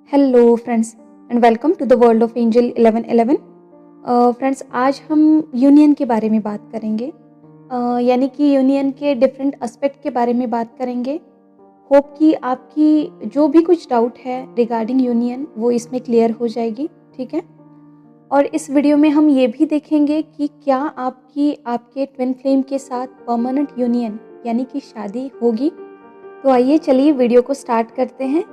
Hello friends and welcome to the world of angel 1111। Friends, आज हम union के बारे में बात करेंगे, यानी कि यूनियन के डिफरेंट एस्पेक्ट के बारे में बात करेंगे। होप कि आपकी जो भी कुछ डाउट है रिगार्डिंग यूनियन वो इसमें क्लियर हो जाएगी, ठीक है। और इस वीडियो में हम ये भी देखेंगे कि क्या आपके ट्विन फ्लेम के साथ परमानेंट यूनियन यानी कि शादी होगी। तो आइए चलिए वीडियो को स्टार्ट करते हैं।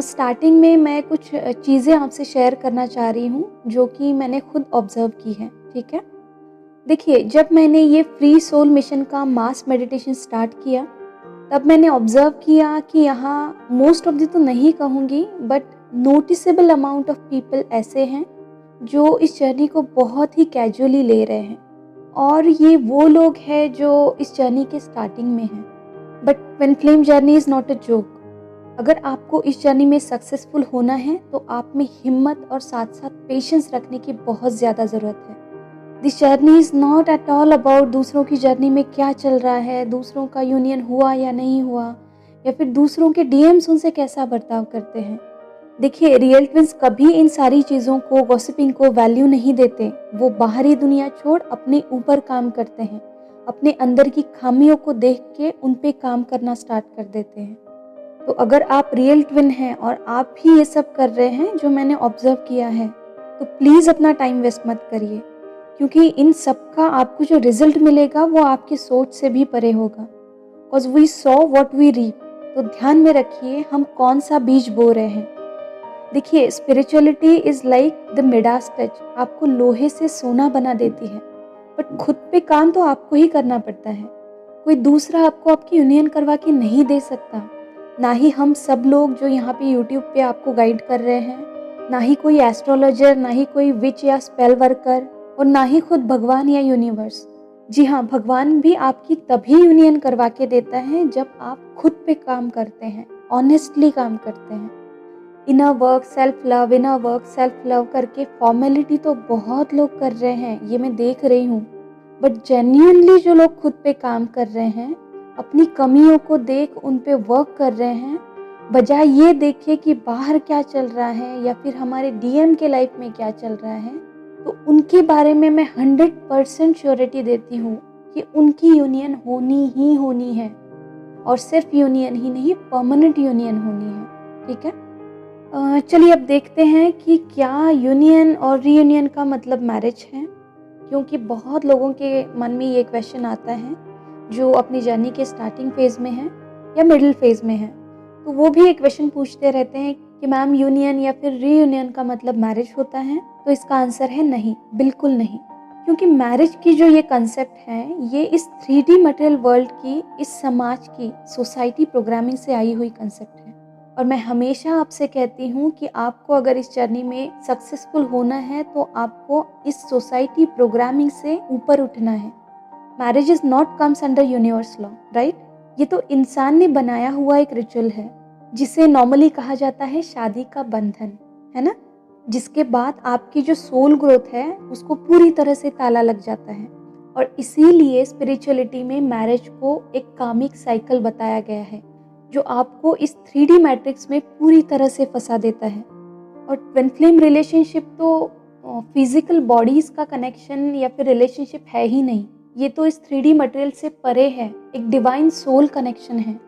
स्टार्टिंग में मैं कुछ चीज़ें आपसे शेयर करना चाह रही हूँ जो कि मैंने खुद ऑब्ज़र्व की है, ठीक है। देखिए, जब मैंने ये फ्री सोल मिशन का मास मेडिटेशन स्टार्ट किया तब मैंने ऑब्ज़र्व किया कि यहाँ मोस्ट ऑफ द तो नहीं कहूँगी but noticeable amount of people ऐसे हैं जो इस जर्नी को बहुत ही कैजुअली ले रहे हैं, और ये वो लोग हैं जो इस जर्नी के स्टार्टिंग में हैं। But twin flame journey is not a joke. अगर आपको इस जर्नी में सक्सेसफुल होना है तो आप में हिम्मत और साथ साथ पेशेंस रखने की बहुत ज़्यादा ज़रूरत है। This journey is not at all about दूसरों की जर्नी में क्या चल रहा है, दूसरों का यूनियन हुआ या नहीं हुआ, या फिर दूसरों के डीएम्स उनसे कैसा बर्ताव करते हैं। देखिए, रियल ट्विंस कभी इन सारी चीज़ों को, गॉसिपिंग को वैल्यू नहीं देते। वो बाहरी दुनिया छोड़ अपने ऊपर काम करते हैं, अपने अंदर की खामियों को देख के उन पे काम करना स्टार्ट कर देते हैं। तो अगर आप रियल ट्विन हैं और आप भी ये सब कर रहे हैं जो मैंने ऑब्जर्व किया है, तो प्लीज़ अपना टाइम वेस्ट मत करिए, क्योंकि इन सब का आपको जो रिजल्ट मिलेगा वो आपकी सोच से भी परे होगा। Because we saw what we reap. तो ध्यान में रखिए हम कौन सा बीज बो रहे हैं। देखिए, spirituality is like the Midas touch, आपको लोहे से सोना बना देती है, बट खुद पे काम तो आपको ही करना पड़ता है। कोई दूसरा आपको आपकी यूनियन करवा के नहीं दे सकता। ना ही हम सब लोग जो यहाँ पे यूट्यूब पे आपको गाइड कर रहे हैं, ना ही कोई एस्ट्रोलॉजर, ना ही कोई विच या स्पेल वर्कर, और ना ही खुद भगवान या यूनिवर्स। जी हाँ, भगवान भी आपकी तभी यूनियन करवा के देता है जब आप खुद पे काम करते हैं, ऑनेस्टली काम करते हैं। इनर वर्क सेल्फ लव करके फॉर्मेलिटी तो बहुत लोग कर रहे हैं, ये मैं देख रही हूँ, बट जेन्युइनली जो लोग खुद पे काम कर रहे हैं, अपनी कमियों को देख उन पे वर्क कर रहे हैं, बजाय ये देखे कि बाहर क्या चल रहा है या फिर हमारे डीएम के लाइफ में क्या चल रहा है, तो उनके बारे में मैं 100% श्योरिटी देती हूँ कि उनकी यूनियन होनी ही होनी है। और सिर्फ यूनियन ही नहीं, परमानेंट यूनियन होनी है, ठीक है। चलिए अब देखते हैं कि क्या यूनियन और रीयूनियन का मतलब मैरिज है, क्योंकि बहुत लोगों के मन में ये क्वेश्चन आता है जो अपनी जर्नी के स्टार्टिंग फेज़ में है या मिडिल फेज़ में है। तो वो भी एक क्वेश्चन पूछते रहते हैं कि मैम, यूनियन या फिर रीयूनियन का मतलब मैरिज होता है? तो इसका आंसर है नहीं, बिल्कुल नहीं। क्योंकि मैरिज की जो ये कंसेप्ट है, ये इस 3D मटेरियल वर्ल्ड की, इस समाज की, सोसाइटी प्रोग्रामिंग से आई हुई कंसेप्ट है। और मैं हमेशा आपसे कहती हूँ कि आपको अगर इस जर्नी में सक्सेसफुल होना है तो आपको इस सोसाइटी प्रोग्रामिंग से ऊपर उठना है। Marriage is not comes under universe law, right. ये तो इंसान ने बनाया हुआ एक रिचुअल है जिसे नॉर्मली कहा जाता है शादी का बंधन, है ना। जिसके बाद आपकी जो सोल ग्रोथ है उसको पूरी तरह से ताला लग जाता है। और इसीलिए स्पिरिचुअलिटी में मैरिज को एक कामिक साइकिल बताया गया है जो आपको इस 3D मैट्रिक्स में पूरी तरह से फंसा देता है। और ट्विन फ्लेम रिलेशनशिप तो फिजिकल बॉडीज का कनेक्शन या फिर रिलेशनशिप है ही नहीं, ये तो इस 3D मटेरियल से परे है, एक डिवाइन सोल कनेक्शन है।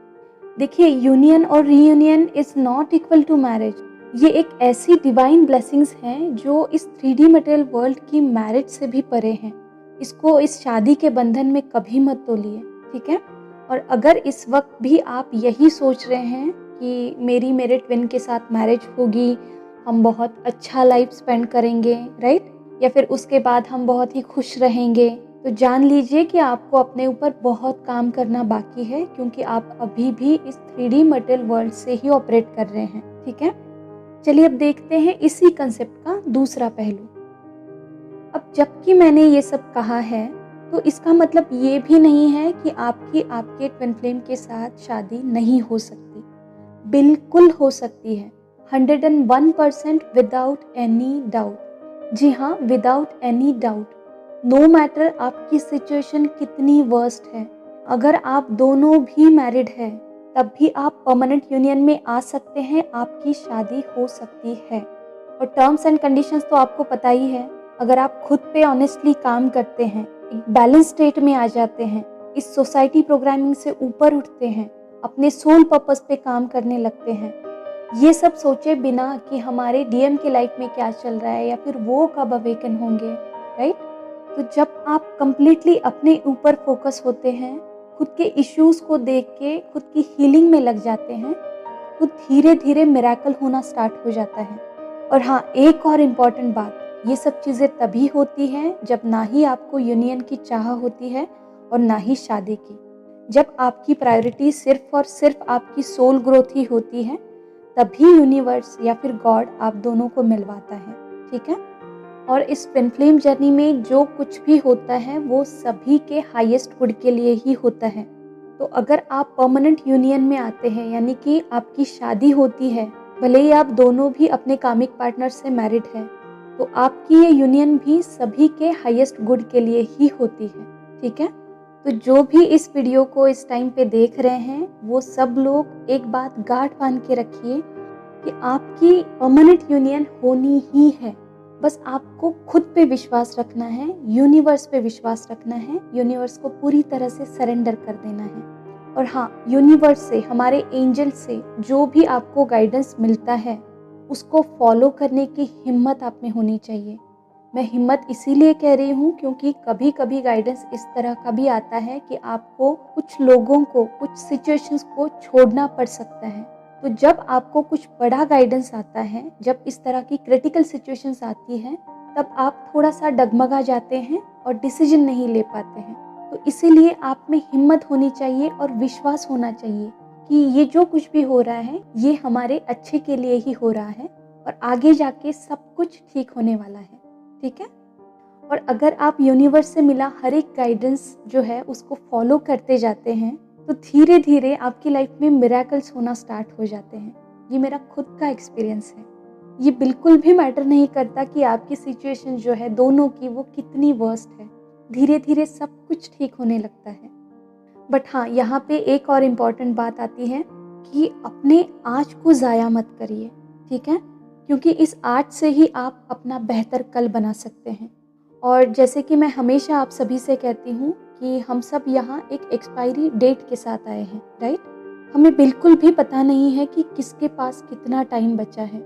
देखिए, यूनियन और reunion is not equal to marriage. ये एक ऐसी डिवाइन ब्लेसिंग्स हैं जो इस 3D मटेरियल वर्ल्ड की मैरिज से भी परे हैं। इसको इस शादी के बंधन में कभी मत तोलिए, ठीक है। और अगर इस वक्त भी आप यही सोच रहे हैं कि मेरे ट्विन के साथ मैरिज होगी, हम बहुत अच्छा लाइफ स्पेंड करेंगे, राइट, या फिर उसके बाद हम बहुत ही खुश रहेंगे, तो जान लीजिए कि आपको अपने ऊपर बहुत काम करना बाकी है, क्योंकि आप अभी भी इस 3D मटेरियल वर्ल्ड से ही ऑपरेट कर रहे हैं, ठीक है। चलिए अब देखते हैं इसी कंसेप्ट का दूसरा पहलू। अब जबकि मैंने ये सब कहा है तो इसका मतलब ये भी नहीं है कि आपके ट्विन फ्लेम के साथ शादी नहीं हो सकती। बिल्कुल हो सकती है, 101% विदाउट एनी डाउट। जी हाँ, without any doubt. No matter आपकी सिचुएशन कितनी वर्स्ट है, अगर आप दोनों भी मैरिड है तब भी आप परमानेंट यूनियन में आ सकते हैं, आपकी शादी हो सकती है। और टर्म्स एंड कंडीशंस तो आपको पता ही है। अगर आप खुद पे ऑनेस्टली काम करते हैं, एक बैलेंस स्टेट में आ जाते हैं, इस सोसाइटी प्रोग्रामिंग से ऊपर उठते हैं, अपने सोल पर्पस पे काम करने लगते हैं, ये सब सोचे बिना कि हमारे डीएम की लाइफ में क्या चल रहा है या फिर वो कब अवेकन होंगे, राइट? तो जब आप कंप्लीटली अपने ऊपर फोकस होते हैं, खुद के इश्यूज को देख के खुद की हीलिंग में लग जाते हैं, तो धीरे धीरे मिरेकल होना स्टार्ट हो जाता है। और हाँ, एक और इम्पॉर्टेंट बात, ये सब चीज़ें तभी होती हैं जब ना ही आपको यूनियन की चाह होती है और ना ही शादी की। जब आपकी प्रायोरिटी सिर्फ और सिर्फ आपकी सोल ग्रोथ ही होती है, तभी यूनिवर्स या फिर गॉड आप दोनों को मिलवाता है, ठीक है? और इस ट्विन फ्लेम जर्नी में जो कुछ भी होता है वो सभी के हाईएस्ट गुड के लिए ही होता है। तो अगर आप परमानेंट यूनियन में आते हैं, यानी कि आपकी शादी होती है, भले ही आप दोनों भी अपने कामिक पार्टनर से मैरिड हैं, तो आपकी ये यूनियन भी सभी के हाईएस्ट गुड के लिए ही होती है, ठीक है? तो जो भी इस वीडियो को इस टाइम पे देख रहे हैं, वो सब लोग एक बात गांठ बांध के रखिए कि आपकी परमानेंट यूनियन होनी ही है। बस आपको खुद पे विश्वास रखना है, यूनिवर्स पे विश्वास रखना है, यूनिवर्स को पूरी तरह से सरेंडर कर देना है। और हाँ, यूनिवर्स से, हमारे एंजल से जो भी आपको गाइडेंस मिलता है, उसको फॉलो करने की हिम्मत आप में होनी चाहिए। मैं हिम्मत इसीलिए कह रही हूँ क्योंकि कभी कभी गाइडेंस इस तरह का भी आता है कि आपको कुछ लोगों को, कुछ सिचुएशंस को छोड़ना पड़ सकता है। तो जब आपको कुछ बड़ा गाइडेंस आता है, जब इस तरह की क्रिटिकल सिचुएशंस आती हैं, तब आप थोड़ा सा डगमगा जाते हैं और डिसीजन नहीं ले पाते हैं। तो इसीलिए आप में हिम्मत होनी चाहिए और विश्वास होना चाहिए कि ये जो कुछ भी हो रहा है, ये हमारे अच्छे के लिए ही हो रहा है और आगे जाके सब कुछ ठीक होने वाला है, ठीक है? और अगर आप यूनिवर्स से मिला हर एक गाइडेंस जो है उसको फॉलो करते जाते हैं, तो धीरे धीरे आपकी लाइफ में मिरेकल्स होना स्टार्ट हो जाते हैं। ये मेरा खुद का एक्सपीरियंस है। ये बिल्कुल भी मैटर नहीं करता कि आपकी सिचुएशन जो है दोनों की वो कितनी वर्स्ट है, धीरे धीरे सब कुछ ठीक होने लगता है। बट हाँ, यहाँ पे एक और इम्पॉर्टेंट बात आती है कि अपने आज को ज़ाया मत करिए, ठीक है? क्योंकि इस आज से ही आप अपना बेहतर कल बना सकते हैं। और जैसे कि मैं हमेशा आप सभी से कहती हूँ कि हम सब यहाँ एक एक्सपायरी डेट के साथ आए हैं, राइट? हमें बिल्कुल भी पता नहीं है कि किसके पास कितना टाइम बचा है।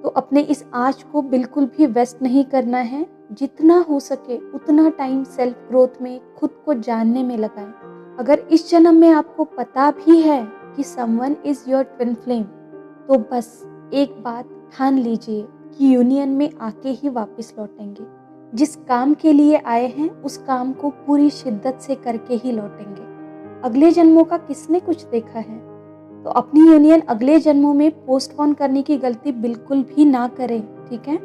तो अपने इस आज को बिल्कुल भी वेस्ट नहीं करना है। जितना हो सके उतना टाइम सेल्फ ग्रोथ में, खुद को जानने में लगाएं। अगर इस जन्म में आपको पता भी है कि someone is your twin flame, तो बस एक बात ठान लीजिए कि यूनियन में आके ही वापस लौटेंगे। जिस काम के लिए आए हैं उस काम को पूरी शिद्दत से करके ही लौटेंगे। अगले जन्मों का किसने कुछ देखा है? तो अपनी यूनियन अगले जन्मों में पोस्टपोन करने की गलती बिल्कुल भी ना करें, ठीक है?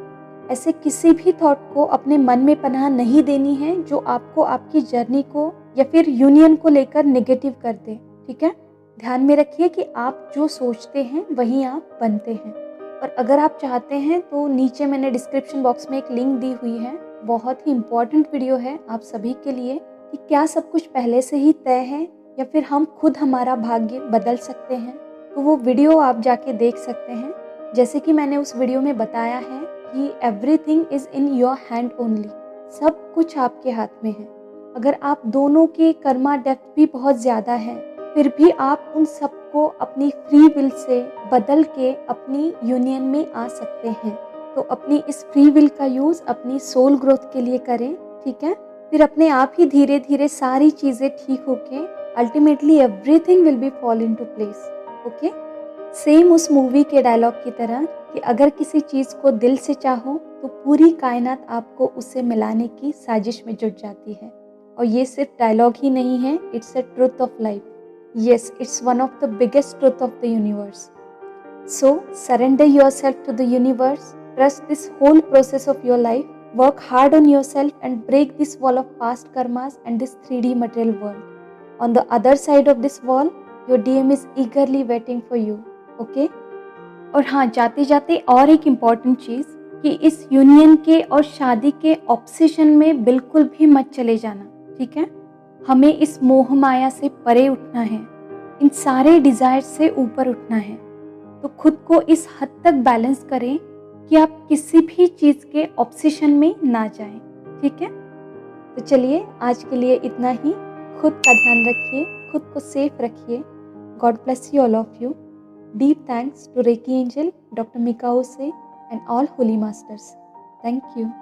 ऐसे किसी भी थॉट को अपने मन में पनाह नहीं देनी है जो आपको, आपकी जर्नी को या फिर यूनियन को लेकर नेगेटिव कर दे, ठीक है? ध्यान में रखिए कि आप जो सोचते हैं वही आप बनते हैं। और अगर आप चाहते हैं तो नीचे मैंने डिस्क्रिप्शन बॉक्स में एक लिंक दी हुई है, बहुत ही इम्पॉर्टेंट वीडियो है आप सभी के लिए कि क्या सब कुछ पहले से ही तय है या फिर हम खुद हमारा भाग्य बदल सकते हैं। तो वो वीडियो आप जाके देख सकते हैं। जैसे कि मैंने उस वीडियो में बताया है कि everything is in your hand only, सब कुछ आपके हाथ में है। अगर आप दोनों के कर्मा डेप्थ भी बहुत ज़्यादा है, फिर भी आप उन सबको अपनी फ्री विल से बदल के अपनी यूनियन में आ सकते हैं। तो अपनी इस फ्री विल का यूज़ अपनी सोल ग्रोथ के लिए करें, ठीक है? फिर अपने आप ही धीरे धीरे सारी चीज़ें ठीक होके ultimately everything will be fall into place, okay? Same उस मूवी के डायलॉग की तरह कि अगर किसी चीज़ को दिल से चाहो तो पूरी कायनात आपको उससे मिलाने की साजिश में जुट जाती है। और ये सिर्फ डायलॉग ही नहीं है, it's a truth of life. Yes, it's one of the biggest truth of the universe. So surrender yourself to the universe, trust this whole process of your life, work hard on yourself and break this wall of past karmas and this 3D material world. On the other side of this wall, your DM is eagerly waiting for you, okay? और हाँ, जाते जाते और एक important चीज़ कि इस union के और शादी के ऑब्सेशन में बिल्कुल भी मत चले जाना, ठीक है? हमें इस मोह माया से परे उठना है। इन सारे डिज़ायर्स से ऊपर उठना है। तो खुद को इस हद तक बैलेंस करें कि आप किसी भी चीज़ के ऑब्सेशन में ना जाएँ, ठीक है? तो चलिए आज के लिए इतना ही। खुद का ध्यान रखिए, खुद को सेफ रखिए। God bless you all of you. Deep thanks to Reiki Angel, Dr. Mika Ose, and all Holy Masters. Thank you.